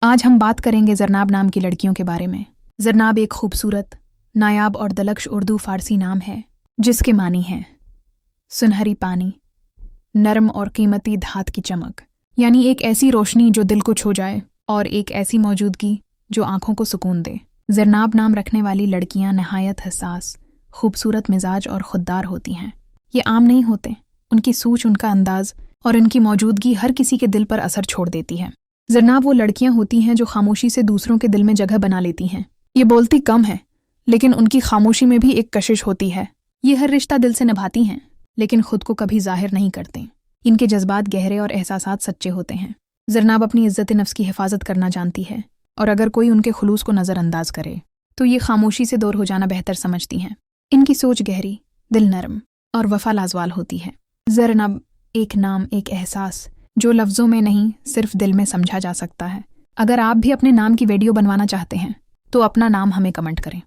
آج ہم بات کریں گے زرناب نام کی لڑکیوں کے بارے میں۔ زرناب ایک خوبصورت، نایاب اور دلکش اردو فارسی نام ہے جس کے معنی ہیں سنہری پانی، نرم اور قیمتی دھات کی چمک، یعنی ایک ایسی روشنی جو دل کو چھو جائے اور ایک ایسی موجودگی جو آنکھوں کو سکون دے۔ زرناب نام رکھنے والی لڑکیاں نہایت حساس، خوبصورت مزاج اور خوددار ہوتی ہیں۔ یہ عام نہیں ہوتے، ان کی سوچ، ان کا انداز اور ان کی موجودگی ہر کسی کے دل پر اثر چھوڑ دیتی ہے۔ زرناب وہ لڑکیاں ہوتی ہیں جو خاموشی سے دوسروں کے دل میں جگہ بنا لیتی ہیں۔ یہ بولتی کم ہے، لیکن ان کی خاموشی میں بھی ایک کشش ہوتی ہے۔ یہ ہر رشتہ دل سے نبھاتی ہیں، لیکن خود کو کبھی ظاہر نہیں کرتے۔ ان کے جذبات گہرے اور احساسات سچے ہوتے ہیں۔ زرناب اپنی عزت نفس کی حفاظت کرنا جانتی ہے، اور اگر کوئی ان کے خلوص کو نظر انداز کرے تو یہ خاموشی سے دور ہو جانا بہتر سمجھتی ہیں۔ ان کی سوچ گہری، دل نرم اور وفا لازوال ہوتی ہے۔ زرناب ایک نام، ایک احساس جو لفظوں میں نہیں صرف دل میں سمجھا جا سکتا ہے۔ اگر آپ بھی اپنے نام کی ویڈیو بنوانا چاہتے ہیں تو اپنا نام ہمیں کمنٹ کریں۔